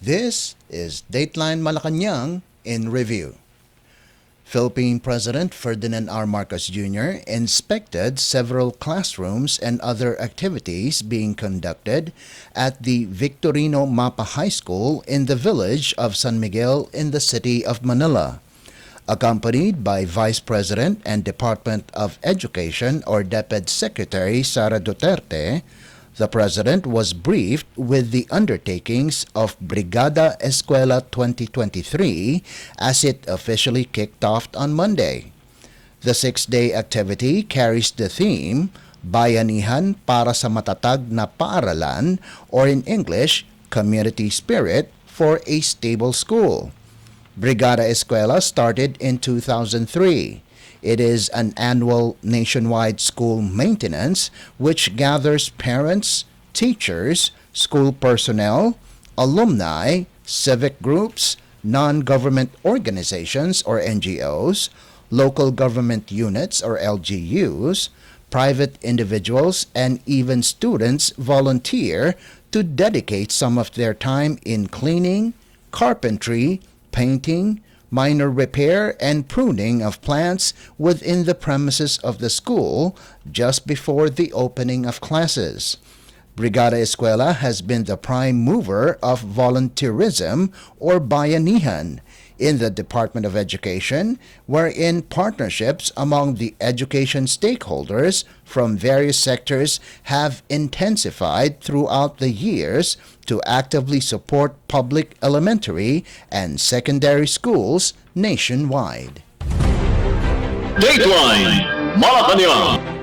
This is Dateline Malacañang in Review. Philippine President Ferdinand R. Marcos Jr. inspected several classrooms and other activities being conducted at the Victorino Mapa High School in the village of San Miguel in the city of Manila. Accompanied by Vice President and Department of Education or DepEd Secretary Sara Duterte, the President was briefed with the undertakings of Brigada Eskwela 2023 as it officially kicked off on Monday. The six-day activity carries the theme, Bayanihan para sa matatag na paaralan, or in English, Community Spirit for a Stable School. Brigada Eskwela started in 2003. It is an annual nationwide school maintenance which gathers parents, teachers, school personnel, alumni, civic groups, non-government organizations or NGOs, local government units or LGUs, private individuals, and even students volunteer to dedicate some of their time in cleaning, carpentry, painting, minor repair, and pruning of plants within the premises of the school just before the opening of classes. Brigada Eskwela has been the prime mover of volunteerism or bayanihan in the Department of Education, wherein partnerships among the education stakeholders from various sectors have intensified throughout the years to actively support public elementary and secondary schools nationwide. Dateline Malacañang.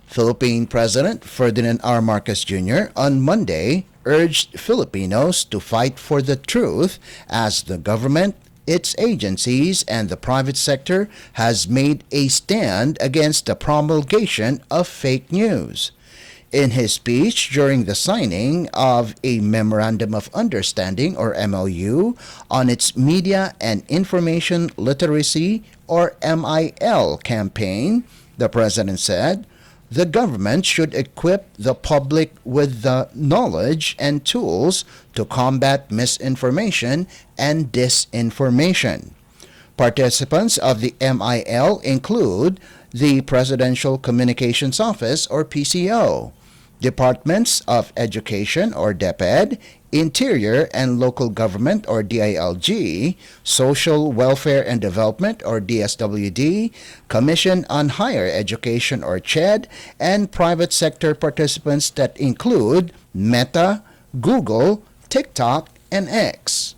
Philippine President Ferdinand R. Marcos Jr. on Monday urged Filipinos to fight for the truth as the government, its agencies, and the private sector has made a stand against the promulgation of fake news. In his speech during the signing of a Memorandum of Understanding or MOU on its Media and Information Literacy or MIL campaign, the President said, the government should equip the public with the knowledge and tools to combat misinformation and disinformation. Participants of the MIL include the Presidential Communications Office or PCO, Departments of Education or DepEd, Interior and Local Government or DILG, Social Welfare and Development or DSWD, Commission on Higher Education or CHED, and private sector participants that include Meta, Google, TikTok, and X.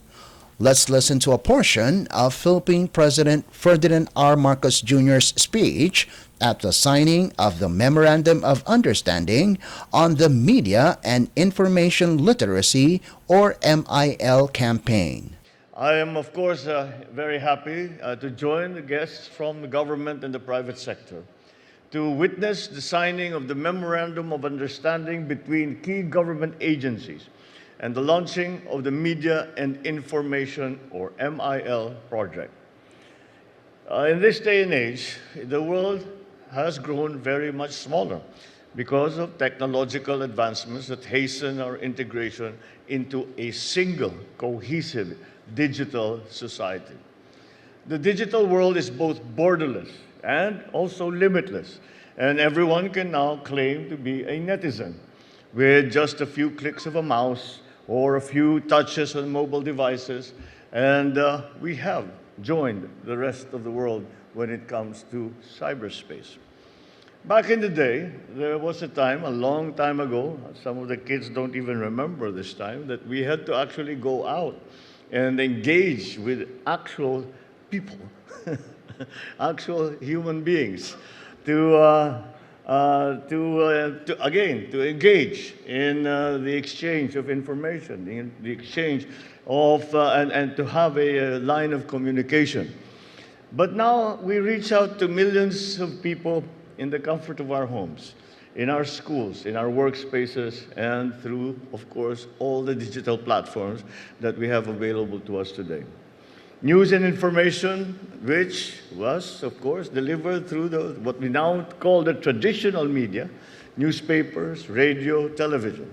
Let's listen to a portion of Philippine President Ferdinand R. Marcos Jr.'s speech at the signing of the Memorandum of Understanding on the Media and Information Literacy or MIL campaign. I am, of course, very happy to join the guests from the government and the private sector to witness the signing of the Memorandum of Understanding between key government agencies and the launching of the Media and Information or MIL project. In this day and age, the world has grown very much smaller because of technological advancements that hasten our integration into a single, cohesive digital society. The digital world is both borderless and also limitless, and everyone can now claim to be a netizen with just a few clicks of a mouse or a few touches on mobile devices, and we have joined the rest of the world when it comes to cyberspace. Back in the day, there was a time, a long time ago, some of the kids don't even remember this time, that we had to actually go out and engage with actual people, actual human beings, to engage in the exchange of information, in the exchange of, and to have a line of communication. But now we reach out to millions of people in the comfort of our homes, in our schools, in our workspaces, and through, of course, all the digital platforms that we have available to us today. News and information, which was, of course, delivered through what we now call the traditional media, newspapers, radio, television.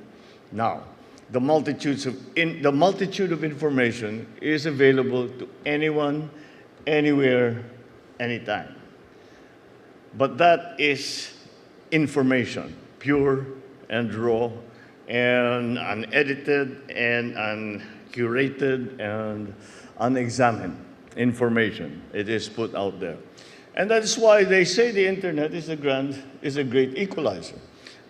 Now, The the multitude of information is available to anyone, anywhere, anytime. But that is information, pure and raw and unedited and uncurated and unexamined information. It is put out there. And that is why they say the internet is a great equalizer.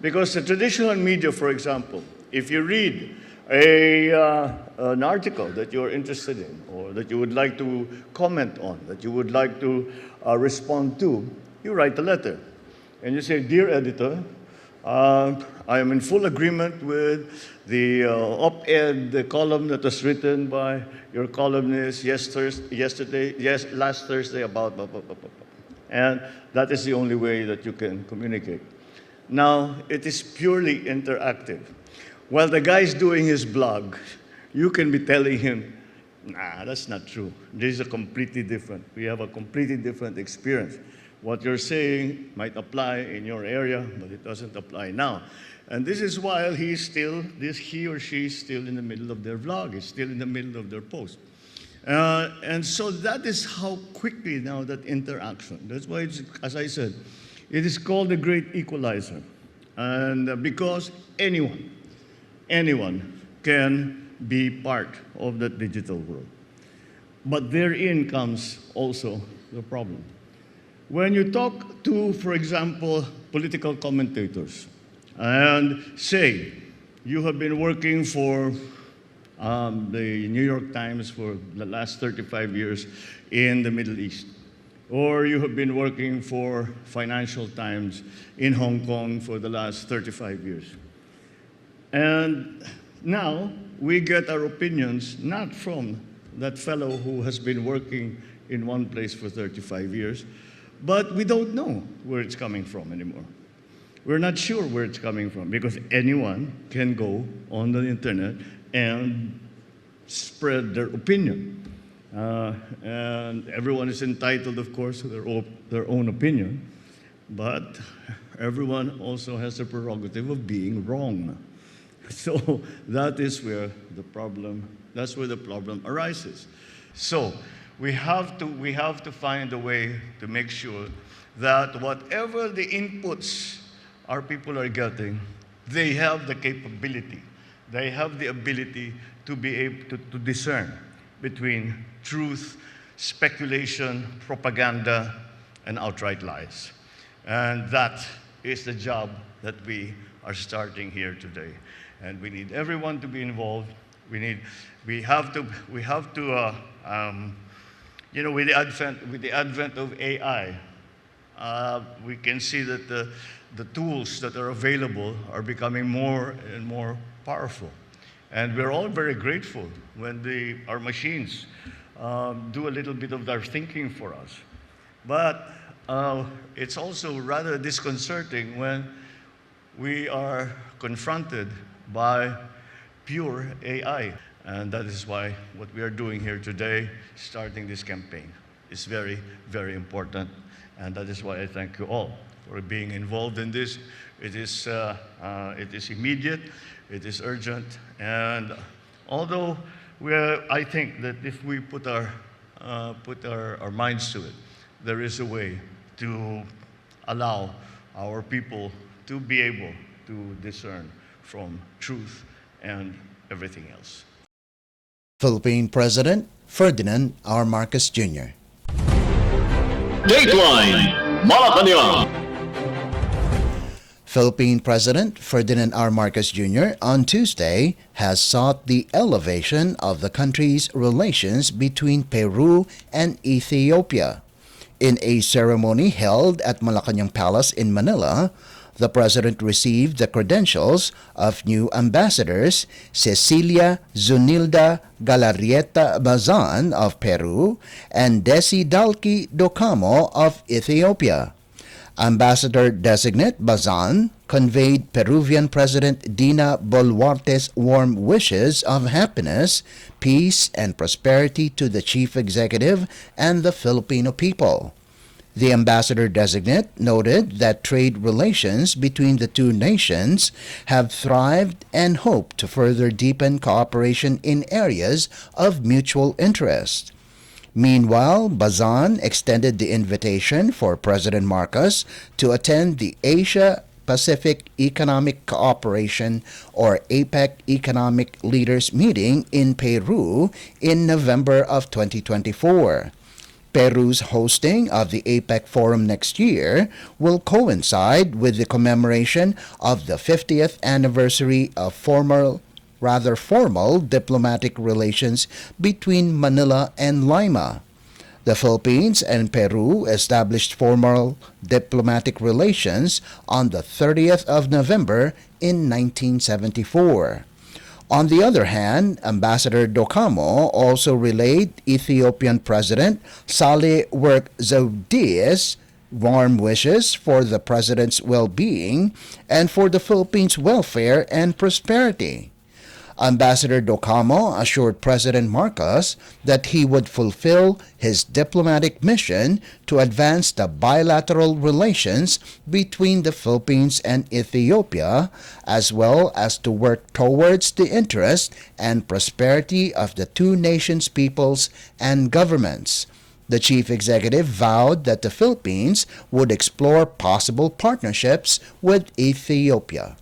Because the traditional media, for example, if you read an article that you're interested in or that you would like to comment on, that you would like to respond to, you write a letter. And you say, "Dear editor, I am in full agreement with the op-ed column that was written by your columnist last Thursday about blah, blah, blah, blah, blah." And that is the only way that you can communicate. Now, it is purely interactive. While the guy's doing his blog, you can be telling him, "Nah, that's not true. This is completely different. We have a completely different experience. What you're saying might apply in your area, but it doesn't apply now." And this is while he or she is still in the middle of their vlog, is still in the middle of their post. And so that is how quickly now that interaction. That's why, as I said, it is called the great equalizer. And because anyone can be part of the digital world. But therein comes also the problem. When you talk to, for example, political commentators, and say you have been working for the New York Times for the last 35 years in the Middle East, or you have been working for Financial Times in Hong Kong for the last 35 years. And now we get our opinions not from that fellow who has been working in one place for 35 years, but we don't know where it's coming from anymore. We're not sure where it's coming from because anyone can go on the internet and spread their opinion. And everyone is entitled, of course, to their own opinion, but everyone also has the prerogative of being wrong. So that is where the problem arises. So we have to find a way to make sure that whatever the inputs our people are getting, they have the capability, they have the ability to be able to discern between truth, speculation, propaganda, and outright lies. And that is the job that we are starting here today. And we need everyone to be involved. With the advent of AI, we can see that the tools that are available are becoming more and more powerful. And we're all very grateful when our machines do a little bit of their thinking for us. But it's also rather disconcerting when we are confronted by pure AI. And that is why what we are doing here today, starting this campaign, is very, very important. And that is why I thank you all for being involved in this. It is immediate, it is urgent, and although I think that if we put our minds to it, there is a way to allow our people to be able to discern from truth and everything else. Philippine President Ferdinand R. Marcos Jr. Dateline Malacañang. Philippine President Ferdinand R. Marcos Jr. on Tuesday has sought the elevation of the country's relations between Peru and Ethiopia. In a ceremony held at Malacañang Palace in Manila, the President received the credentials of new ambassadors Cecilia Zunilda Galarrieta Bazan of Peru and Desi Dalki Docamo of Ethiopia. Ambassador-designate Bazan conveyed Peruvian President Dina Boluarte's warm wishes of happiness, peace, and prosperity to the chief executive and the Filipino people. The ambassador-designate noted that trade relations between the two nations have thrived and hope to further deepen cooperation in areas of mutual interest. Meanwhile, Bazan extended the invitation for President Marcos to attend the Asia-Pacific Economic Cooperation or APEC Economic Leaders Meeting in Peru in November of 2024. Peru's hosting of the APEC Forum next year will coincide with the commemoration of the 50th anniversary of formal diplomatic relations between Manila and Lima. The Philippines and Peru established formal diplomatic relations on the 30th of November in 1974. On the other hand, Ambassador Docamo also relayed Ethiopian President Saleh Work Zewde's warm wishes for the president's well-being and for the Philippines' welfare and prosperity. Ambassador Docamo assured President Marcos that he would fulfill his diplomatic mission to advance the bilateral relations between the Philippines and Ethiopia, as well as to work towards the interest and prosperity of the two nations' peoples and governments. The chief executive vowed that the Philippines would explore possible partnerships with Ethiopia.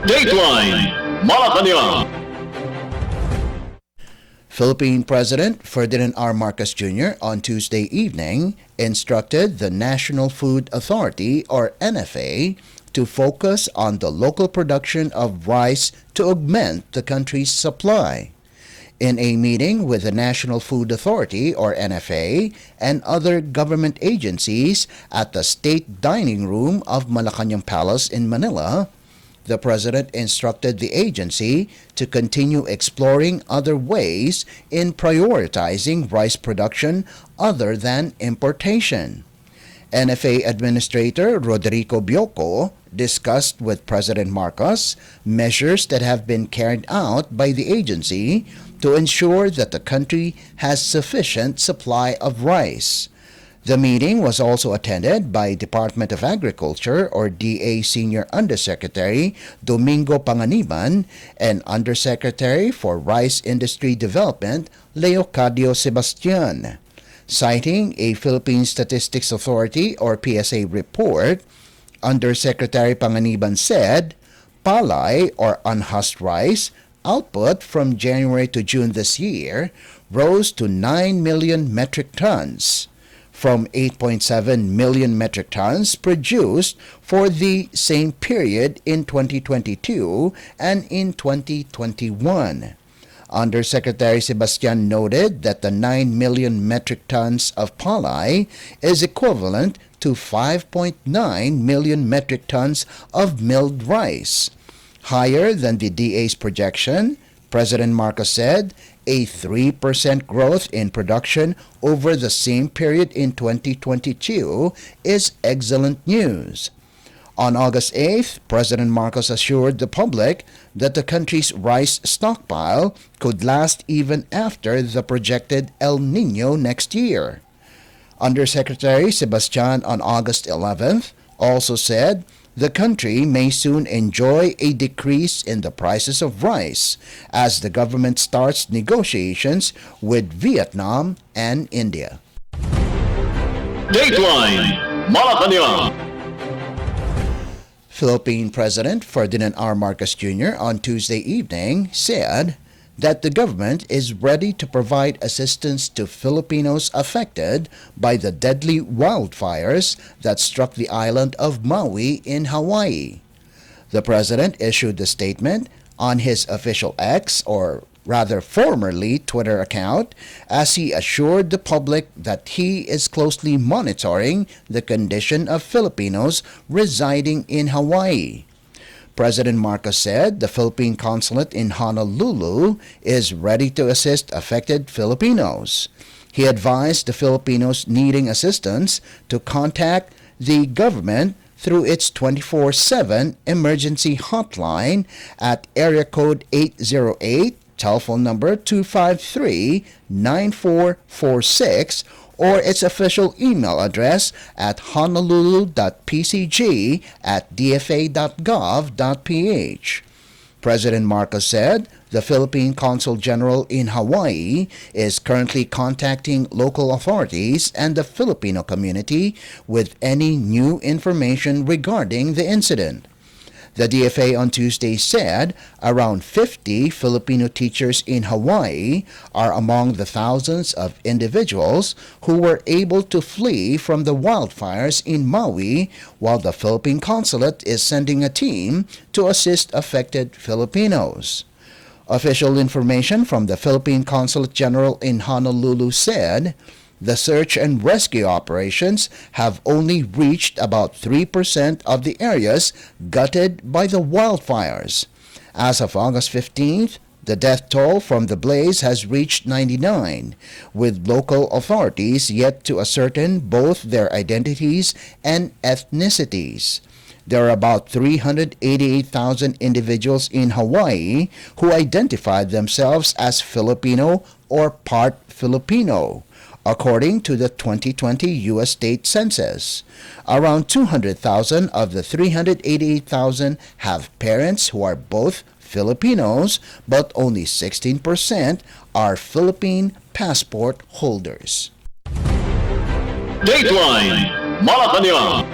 Dateline Malacañang. Philippine President Ferdinand R. Marcos Jr. on Tuesday evening instructed the National Food Authority or NFA to focus on the local production of rice to augment the country's supply. In a meeting with the National Food Authority or NFA and other government agencies at the State Dining Room of Malacañang Palace in Manila, the President instructed the agency to continue exploring other ways in prioritizing rice production other than importation. NFA Administrator Rodrigo Bioco discussed with President Marcos measures that have been carried out by the agency to ensure that the country has sufficient supply of rice. The meeting was also attended by Department of Agriculture or DA Senior Undersecretary Domingo Panganiban and Undersecretary for Rice Industry Development Leocadio Sebastian. Citing a Philippine Statistics Authority or PSA report, Undersecretary Panganiban said, palay or unhusked rice output from January to June this year rose to 9 million metric tons, from 8.7 million metric tons produced for the same period in 2022 and in 2021. Undersecretary Sebastian noted that the 9 million metric tons of palay is equivalent to 5.9 million metric tons of milled rice, higher than the DA's projection. President Marcos said a 3% growth in production over the same period in 2022 is excellent news. On August 8th, President Marcos assured the public that the country's rice stockpile could last even after the projected El Niño next year. Undersecretary Sebastian on August 11th also said the country may soon enjoy a decrease in the prices of rice as the government starts negotiations with Vietnam and India. Dateline Malacañang. Philippine President Ferdinand R. Marcos Jr. on Tuesday evening said that the government is ready to provide assistance to Filipinos affected by the deadly wildfires that struck the island of Maui in Hawaii. The president issued the statement on his official X, or rather formerly Twitter account, as he assured the public that he is closely monitoring the condition of Filipinos residing in Hawaii. President Marcos said the Philippine consulate in Honolulu is ready to assist affected Filipinos. He advised the Filipinos needing assistance to contact the government through its 24/7 emergency hotline at area code 808, telephone number 253-9446, or its official email address at honolulu.pcg@dfa.gov.ph. President Marcos said the Philippine Consul General in Hawaii is currently contacting local authorities and the Filipino community with any new information regarding the incident. The DFA on Tuesday said around 50 Filipino teachers in Hawaii are among the thousands of individuals who were able to flee from the wildfires in Maui, while the Philippine consulate is sending a team to assist affected Filipinos. Official information from the Philippine Consulate General in Honolulu said the search and rescue operations have only reached about 3% of the areas gutted by the wildfires. As of August 15th, the death toll from the blaze has reached 99, with local authorities yet to ascertain both their identities and ethnicities. There are about 388,000 individuals in Hawaii who identified themselves as Filipino or part Filipino, according to the 2020 U.S. State Census. Around 200,000 of the 388,000 have parents who are both Filipinos, but only 16% are Philippine passport holders. Dateline Malacañang.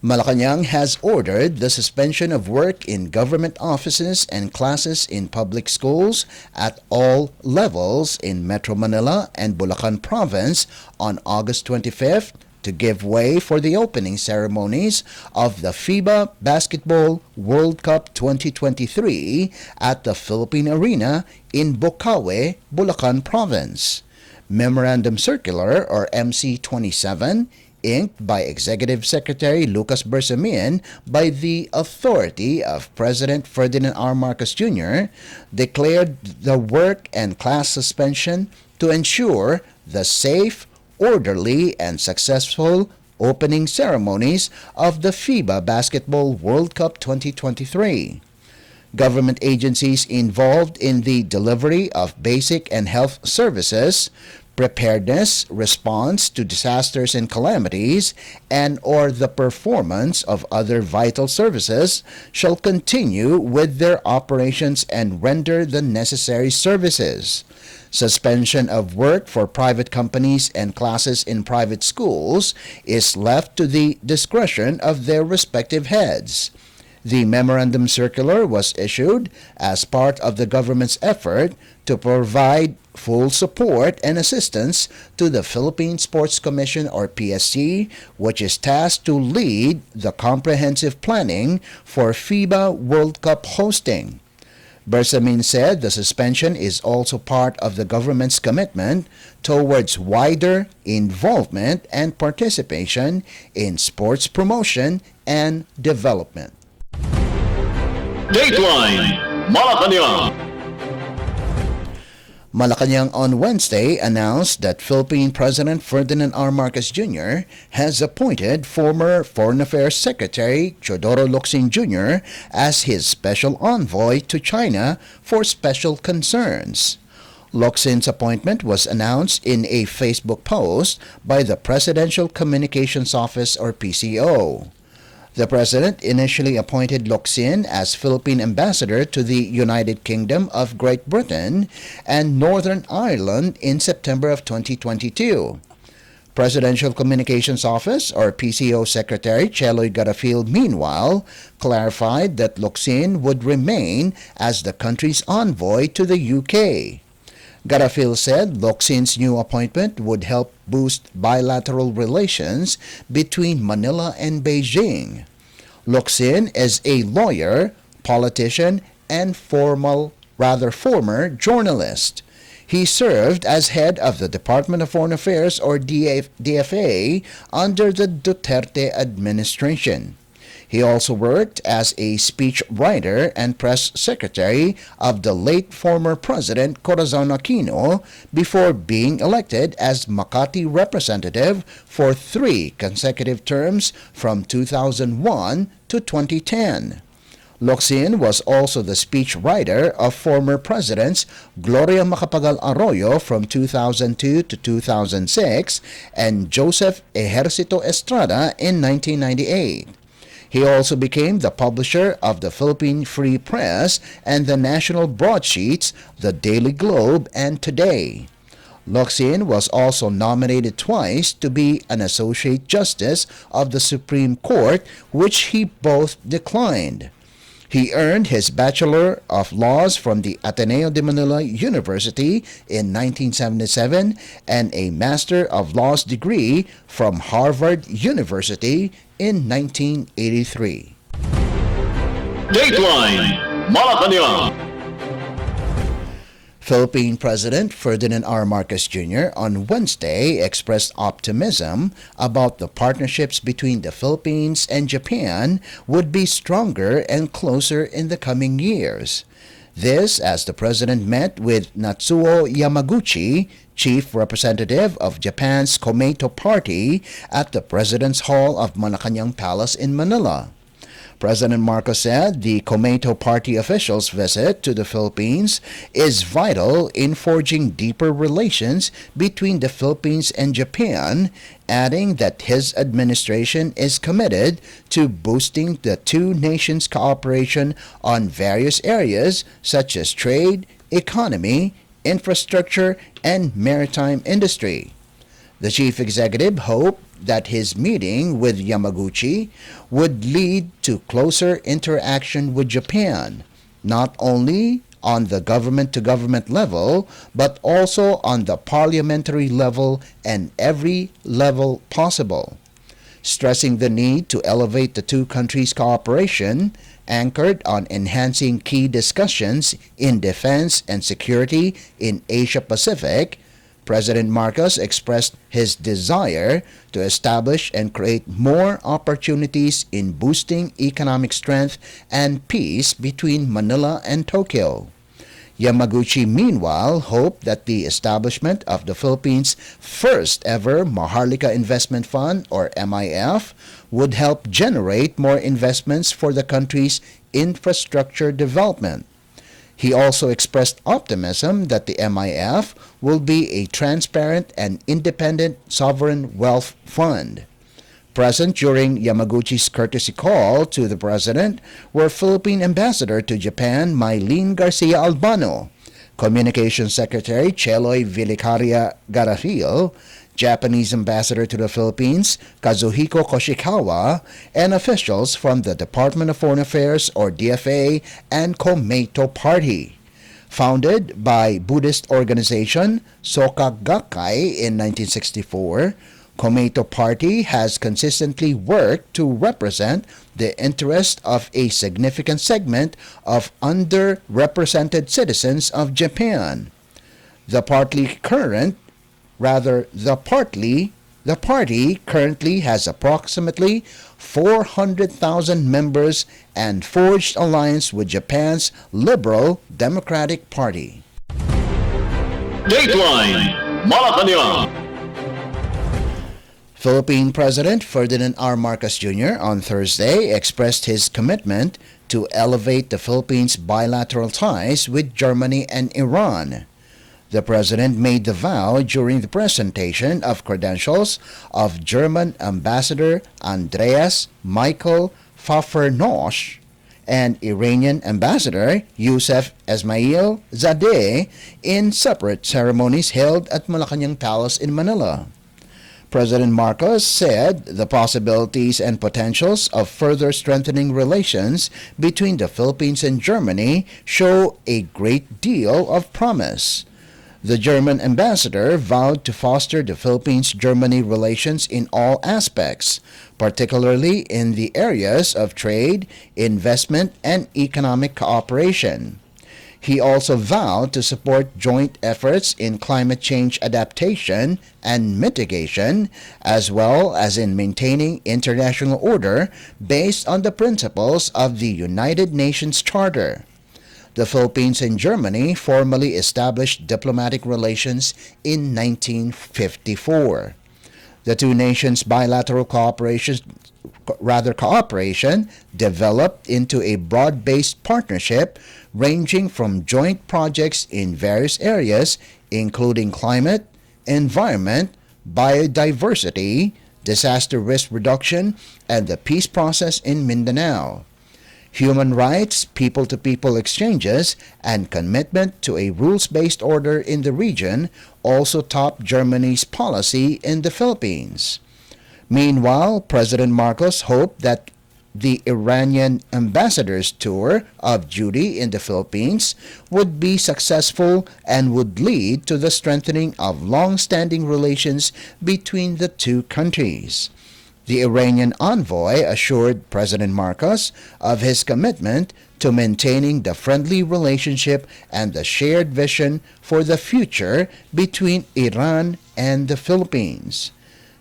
Malacañang has ordered the suspension of work in government offices and classes in public schools at all levels in Metro Manila and Bulacan Province on August 25th to give way for the opening ceremonies of the FIBA Basketball World Cup 2023 at the Philippine Arena in Bocaue, Bulacan Province. Memorandum Circular or MC-27 inked by Executive Secretary Lucas Bersamin by the authority of President Ferdinand R. Marcos Jr., declared the work and class suspension to ensure the safe, orderly, and successful opening ceremonies of the FIBA Basketball World Cup 2023. Government agencies involved in the delivery of basic and health services, preparedness, response to disasters and calamities, and or the performance of other vital services shall continue with their operations and render the necessary services. Suspension of work for private companies and classes in private schools is left to the discretion of their respective heads. The memorandum circular was issued as part of the government's effort to provide full support and assistance to the Philippine Sports Commission or PSC, which is tasked to lead the comprehensive planning for FIBA World Cup hosting. Bersamin said the suspension is also part of the government's commitment towards wider involvement and participation in sports promotion and development. Dateline Malacañang. Malacañang on Wednesday announced that Philippine President Ferdinand R. Marcos Jr. has appointed former Foreign Affairs Secretary Teodoro Locsin Jr. as his special envoy to China for special concerns. Locsin's appointment was announced in a Facebook post by the Presidential Communications Office or PCO. The President initially appointed Locsin as Philippine Ambassador to the United Kingdom of Great Britain and Northern Ireland in September of 2022. Presidential Communications Office or PCO Secretary Cheloy Garfield meanwhile clarified that Locsin would remain as the country's envoy to the UK. Garfield said Locsin's new appointment would help boost bilateral relations between Manila and Beijing. Locsin is a lawyer, politician, and former journalist. He served as head of the Department of Foreign Affairs or DFA under the Duterte administration. He also worked as a speech writer and press secretary of the late former President Corazon Aquino before being elected as Makati representative for 3 consecutive terms from 2001 to 2010. Locsin was also the speechwriter of former presidents Gloria Macapagal Arroyo from 2002 to 2006 and Joseph Ejercito Estrada in 1998. He also became the publisher of the Philippine Free Press and the national broadsheets The Daily Globe and Today. Locsin was also nominated twice to be an Associate Justice of the Supreme Court, which he both declined. He earned his Bachelor of Laws from the Ateneo de Manila University in 1977 and a Master of Laws degree from Harvard University in 1983. Dateline Malacañang. Philippine President Ferdinand R. Marcos Jr. on Wednesday expressed optimism about the partnerships between the Philippines and Japan would be stronger and closer in the coming years. This as the President met with Natsuo Yamaguchi, Chief Representative of Japan's Komeito Party, at the President's Hall of Malacañang Palace in Manila. President Marcos said the Komeito Party officials' visit to the Philippines is vital in forging deeper relations between the Philippines and Japan, adding that his administration is committed to boosting the two nations' cooperation on various areas such as trade, economy, infrastructure, and maritime industry. The chief executive hoped that his meeting with Yamaguchi would lead to closer interaction with Japan, not only on the government-to-government level, but also on the parliamentary level and every level possible. Stressing the need to elevate the two countries' cooperation, anchored on enhancing key discussions in defense and security in Asia-Pacific, President Marcos expressed his desire to establish and create more opportunities in boosting economic strength and peace between Manila and Tokyo. Yamaguchi, meanwhile, hoped that the establishment of the Philippines' first ever Maharlika Investment Fund, or MIF, would help generate more investments for the country's infrastructure development. He also expressed optimism that the MIF will be a transparent and independent sovereign wealth fund. Present during Yamaguchi's courtesy call to the President were Philippine Ambassador to Japan Mylene Garcia Albano, Communications Secretary Cheloy Vilicaria Garafil, Japanese Ambassador to the Philippines Kazuhiko Koshikawa, and officials from the Department of Foreign Affairs or DFA and Komeito Party. Founded by Buddhist organization Soka Gakkai in 1964, Komeito Party has consistently worked to represent the interest of a significant segment of underrepresented citizens of Japan. The party currently has approximately 400,000 members and forged alliance with Japan's Liberal Democratic Party. Dateline Malacañang. Philippine President Ferdinand R. Marcos Jr. on Thursday expressed his commitment to elevate the Philippines' bilateral ties with Germany and Iran. The President made the vow during the presentation of credentials of German Ambassador Andreas Michael Pfaffernosch and Iranian Ambassador Youssef Esmail Zadeh in separate ceremonies held at Malacañang Palace in Manila. President Marcos said the possibilities and potentials of further strengthening relations between the Philippines and Germany show a great deal of promise. The German ambassador vowed to foster the Philippines-Germany relations in all aspects, particularly in the areas of trade, investment, and economic cooperation. He also vowed to support joint efforts in climate change adaptation and mitigation, as well as in maintaining international order based on the principles of the United Nations Charter. The Philippines and Germany formally established diplomatic relations in 1954. The two nations' bilateral cooperation cooperation developed into a broad-based partnership ranging from joint projects in various areas, including climate, environment, biodiversity, disaster risk reduction, and the peace process in Mindanao. Human rights, people-to-people exchanges, and commitment to a rules-based order in the region also topped Germany's policy in the Philippines. Meanwhile, President Marcos hoped that the Iranian ambassador's tour of duty in the Philippines would be successful and would lead to the strengthening of long-standing relations between the two countries. The Iranian envoy assured President Marcos of his commitment to maintaining the friendly relationship and the shared vision for the future between Iran and the Philippines.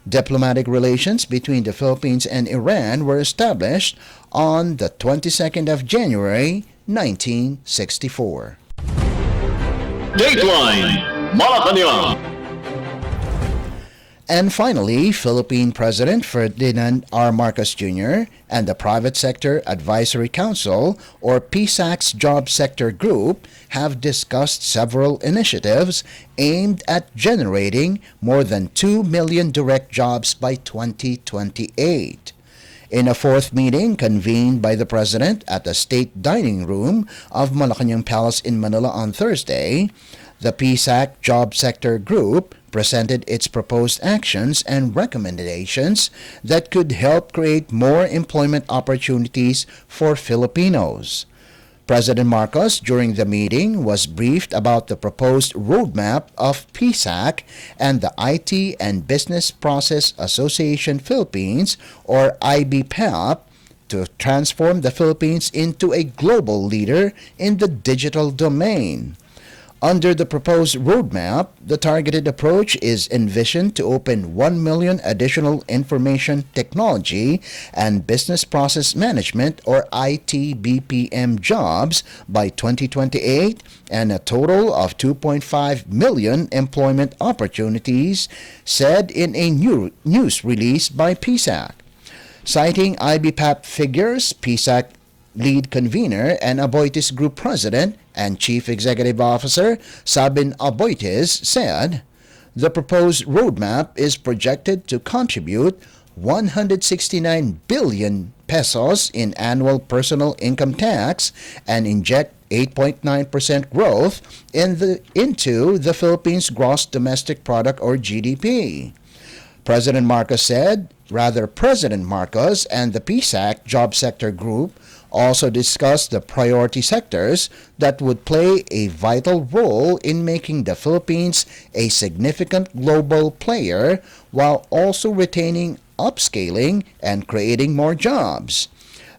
Diplomatic relations between the Philippines and Iran were established on the 22nd of January, 1964. Dateline Malacañang. And finally, Philippine President Ferdinand R. Marcos Jr. and the Private Sector Advisory Council, or PSAC's Job Sector Group, have discussed several initiatives aimed at generating more than 2 million direct jobs by 2028. In a fourth meeting convened by the President at the State Dining Room of Malacañang Palace in Manila on Thursday, the PSAC Job Sector Group presented its proposed actions and recommendations that could help create more employment opportunities for Filipinos. President Marcos, during the meeting, was briefed about the proposed roadmap of PSAC and the IT and Business Process Association Philippines, or IBPAP, to transform the Philippines into a global leader in the digital domain. Under the proposed roadmap, the targeted approach is envisioned to open 1 million additional information technology and business process management, or IT-BPM jobs by 2028 and a total of 2.5 million employment opportunities, said in a news release by PSAC. Citing IBPAP figures, PSAC lead convener and Aboitiz Group President and Chief Executive Officer Sabin Aboitiz said, the proposed roadmap is projected to contribute 169 billion pesos in annual personal income tax and inject 8.9% growth into the Philippines' gross domestic product, or GDP. President Marcos and the PSAC Job Sector Group also discussed the priority sectors that would play a vital role in making the Philippines a significant global player while also retaining, upscaling, and creating more jobs.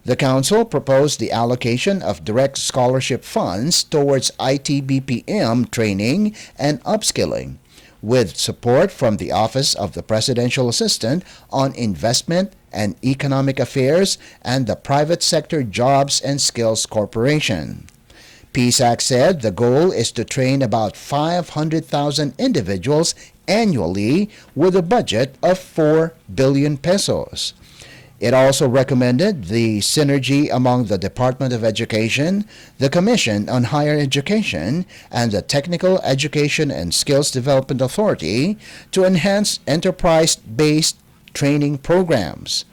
The Council proposed the allocation of direct scholarship funds towards IT-BPM training and upskilling, with support from the Office of the Presidential Assistant on Investment and Economic Affairs and the Private Sector Jobs and Skills Corporation. PSAC said the goal is to train about 500,000 individuals annually with a budget of 4 billion pesos. It also recommended the synergy among the Department of Education, the Commission on Higher Education, and the Technical Education and Skills Development Authority to enhance enterprise-based training programs.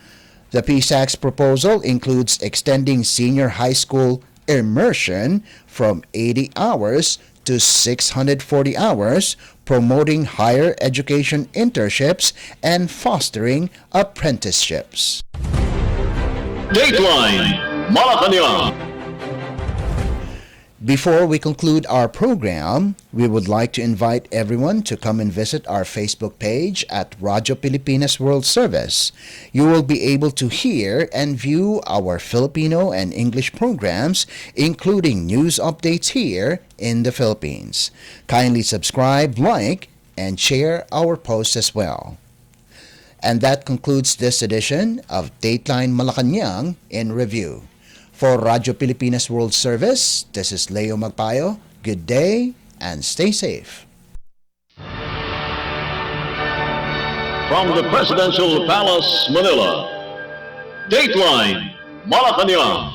The PSAC's proposal includes extending senior high school immersion from 80 hours to 640 hours, promoting higher education internships and fostering apprenticeships. Dateline Malacañang. Before we conclude our program, we would like to invite everyone to come and visit our Facebook page at Radyo Pilipinas World Service. You will be able to hear and view our Filipino and English programs, including news updates here in the Philippines. Kindly subscribe, like, and share our posts as well. And that concludes this edition of Dateline Malacañang in Review. For Radyo Pilipinas World Service, this is Leo Magpayo. Good day and stay safe. From the Presidential Palace, Manila, Dateline Malacañang.